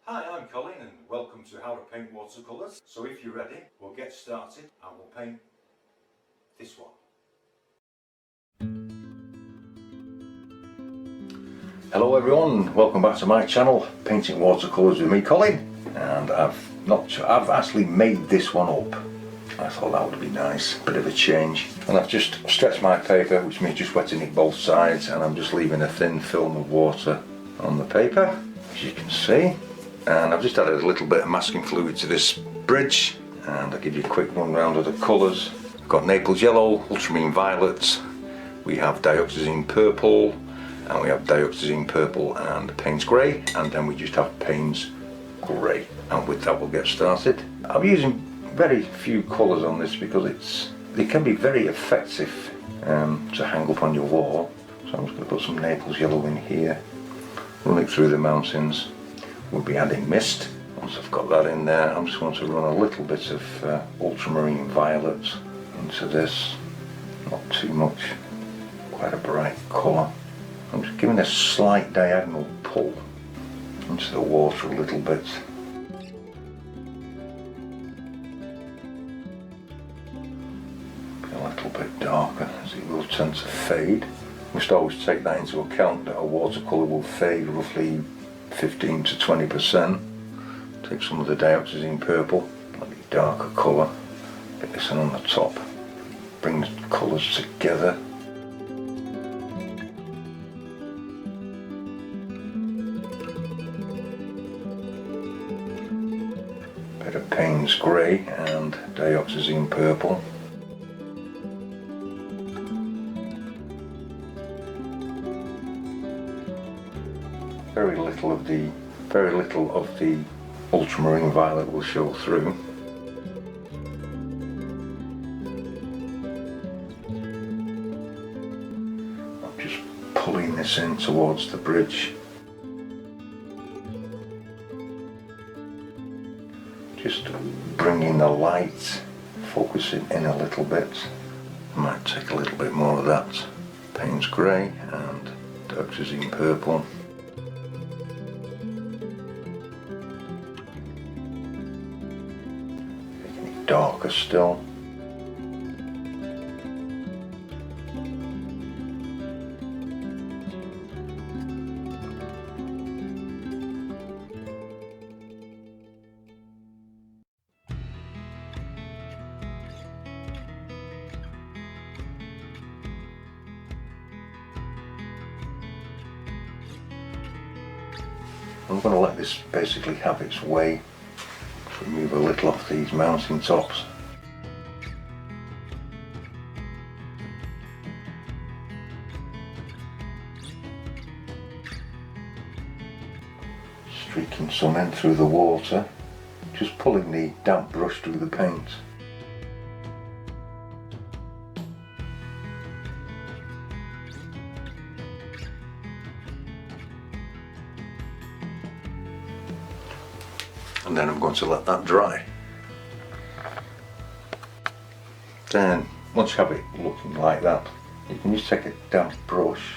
Hi, I'm Colin and welcome to How to Paint Watercolors. So if you're ready, we'll get started and we'll paint this one. Hello everyone, welcome back to my channel, Painting Watercolors with me, Colin. And I've actually made this one up. I thought that would be nice, bit of a change. And I've just stretched my paper, which means just wetting it both sides, and I'm just leaving a thin film of water on the paper, as you can see. And I've just added a little bit of masking fluid to this bridge, and I'll give you a quick run round of the colours. We've got Naples yellow, ultramarine violet, we have dioxazine purple, and we have dioxazine purple and Payne's grey, and then we just have Payne's grey. And with that we'll get started. I'm using very few colours on this because they can be very effective to hang up on your wall. So I'm just going to put some Naples yellow in here, run it through the mountains. We'll be adding mist. Once I've got that in there, I'm just going to run a little bit of ultramarine violet into this. Not too much, quite a bright colour. I'm just giving a slight diagonal pull into the water a little bit. Be a little bit darker as it will tend to fade. We must always take that into account, that a watercolour will fade roughly 15 to 20%. Take some of the dioxazine purple, slightly darker colour, get this in on the top, bring the colours together. Bit of Payne's grey and dioxazine purple. Very little of the ultramarine violet will show through. I'm just pulling this in towards the bridge. Just bringing the light, focusing in a little bit. I might take a little bit more of that Payne's grey and dioxazine purple. Darker still. I'm going to let this basically have its way. Remove a little off these mountain tops. Streaking some in through the water, just pulling the damp brush through the paint. And then I'm going to let that dry. Then, once you have it looking like that, you can just take a damp brush,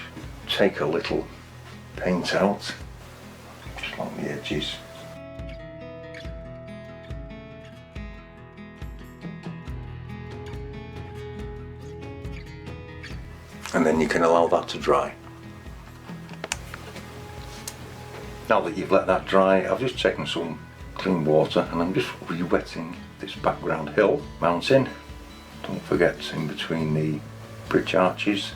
take a little paint out, just along the edges. And then you can allow that to dry. Now that you've let that dry, I've just taken some clean water and I'm just re-wetting this background hill, mountain. Don't forget, in between the bridge arches.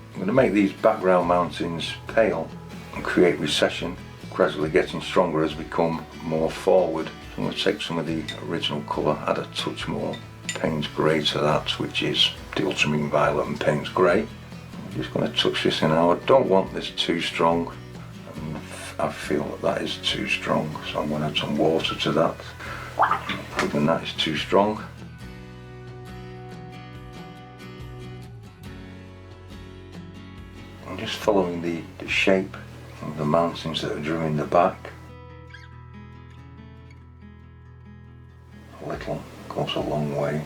I'm going to make these background mountains pale and create recession, gradually getting stronger as we come more forward. So I'm going to take some of the original colour, add a touch more Payne's grey to that, which is the ultramarine violet and Payne's grey. I'm just going to touch this in now. I don't want this too strong. I feel that is too strong, so I'm going to add some water to that. Other than that, is too strong. I'm just following the shape of the mountains that are drew in the back. A little goes a long way.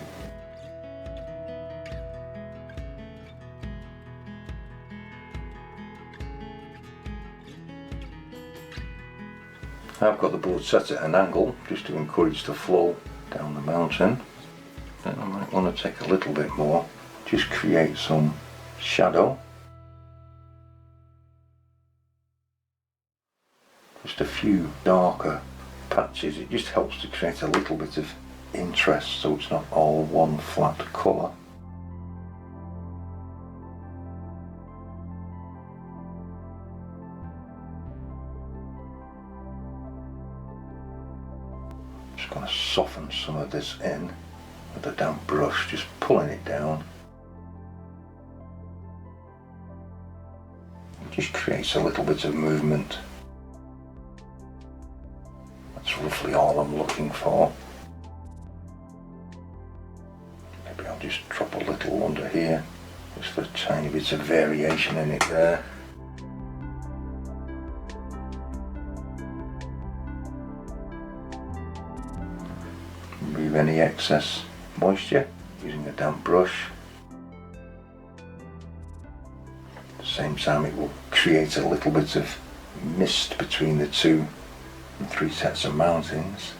I've got the board set at an angle just to encourage the flow down the mountain. Then I might want to take a little bit more, just create some shadow. Just a few darker patches. It just helps to create a little bit of interest so it's not all one flat colour. Just going to soften some of this in with a damp brush, just pulling it down. It just creates a little bit of movement. That's roughly all I'm looking for. Maybe I'll just drop a little under here, just for tiny bits of variation in it there. Remove any excess moisture using a damp brush. At the same time, it will create a little bit of mist between the 2 and 3 sets of mountings.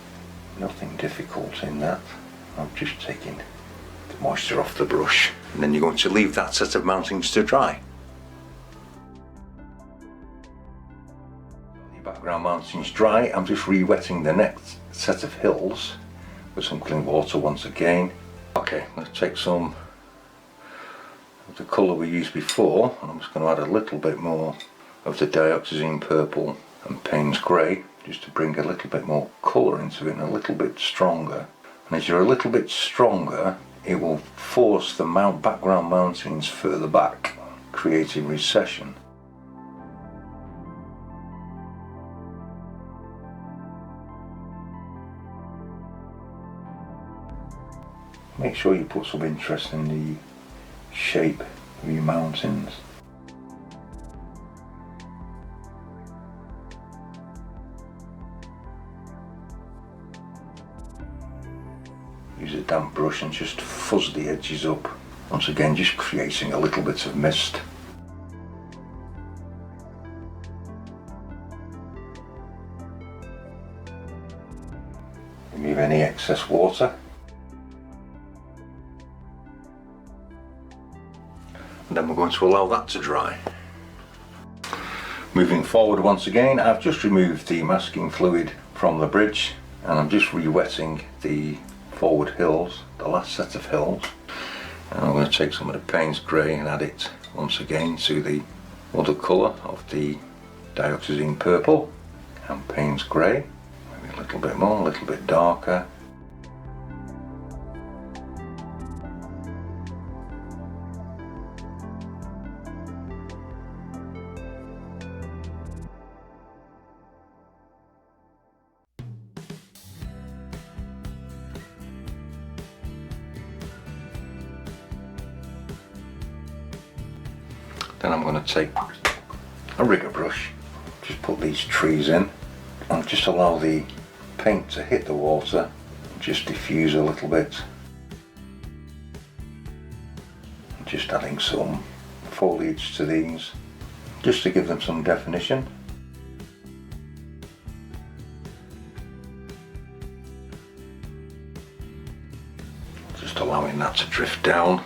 Nothing difficult in that. I'm just taking the moisture off the brush, and then you're going to leave that set of mountings to dry. The background mountings dry, I'm just re-wetting the next set of hills with some clean water once again. Okay, let's take some of the colour we used before, and I'm just going to add a little bit more of the dioxazine purple and Payne's grey, just to bring a little bit more colour into it and a little bit stronger. And as you're a little bit stronger, it will force the background mountings further back, creating recession. Make sure you put some interest in the shape of your mountains. Use a damp brush and just fuzz the edges up. Once again, just creating a little bit of mist. Remove any excess water. And then we're going to allow that to dry. Moving forward once again, I've just removed the masking fluid from the bridge, and I'm just re-wetting the forward hills, the last set of hills. And I'm going to take some of the Payne's grey and add it once again to the watercolour of the dioxazine purple and Payne's grey. Maybe a little bit more, a little bit darker. Then I'm going to take a rigger brush, just put these trees in, and just allow the paint to hit the water, just diffuse a little bit. Just adding some foliage to these, just to give them some definition. Just allowing that to drift down.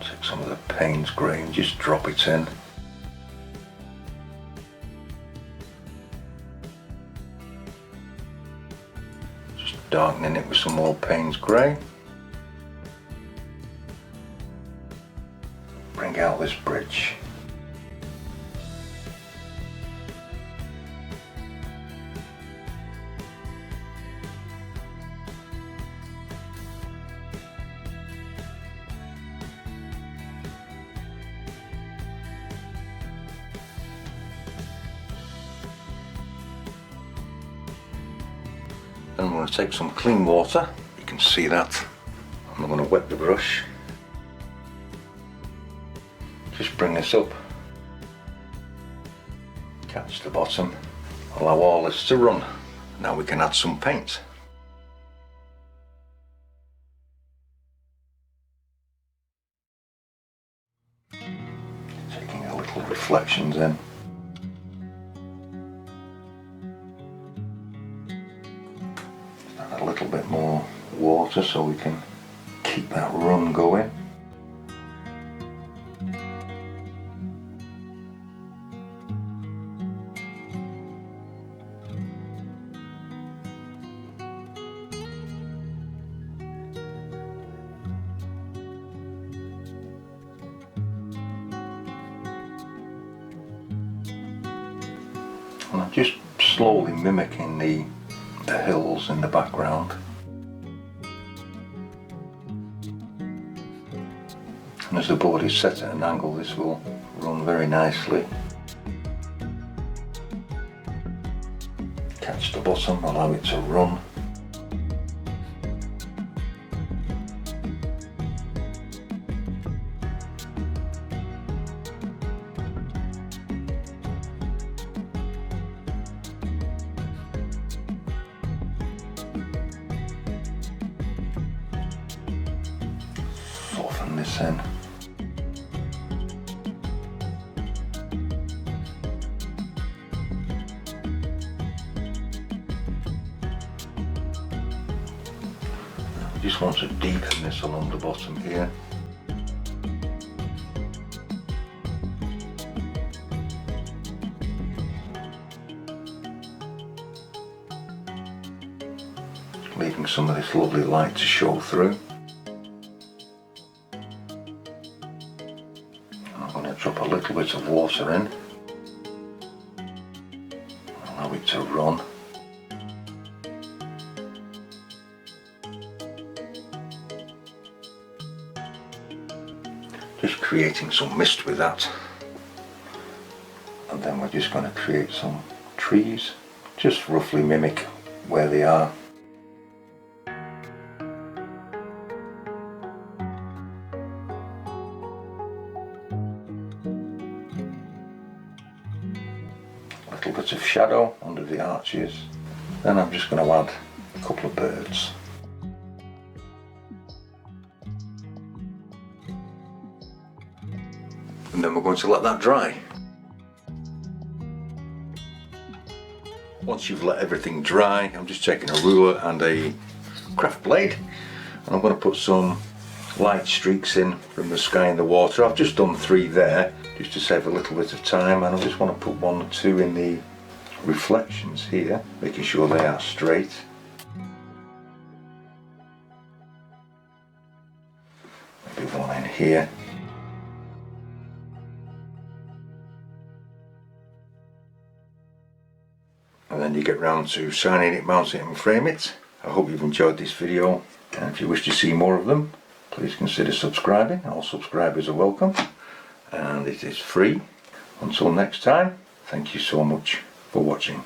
Take some of the Payne's grey and just drop it in. Just darkening it with some more Payne's grey. Bring out this bridge. Then I'm going to take some clean water, you can see that. I'm going to wet the brush. Just bring this up, catch the bottom, allow all this to run. Now we can add some paint. little reflections in. Add a little bit more water so we can keep that run going. And I'm just slowly mimicking the hills in the background. And as the board is set at an angle, this will run very nicely. Catch the bottom, allow it to run. Soften this in. Just want to deepen this along the bottom here. Leaving some of this lovely light to show through. I'm going to drop a little bit of water in. Allow it to run. Just creating some mist with that. And then we're just going to create some trees. Just roughly mimic where they are. Little bit of shadow under the arches. Then I'm just going to add a couple of birds. And then we're going to let that dry. Once you've let everything dry, I'm just taking a ruler and a craft blade, and I'm going to put some light streaks in from the sky and the water. I've just done 3 there just to save a little bit of time, and I just want to put 1 or 2 in the reflections here, making sure they are straight. Maybe 1 in here. And then you get round to signing it, mounting it and frame it. I hope you've enjoyed this video, and if you wish to see more of them, please consider subscribing. All subscribers are welcome, and it is free. Until next time, thank you so much for watching.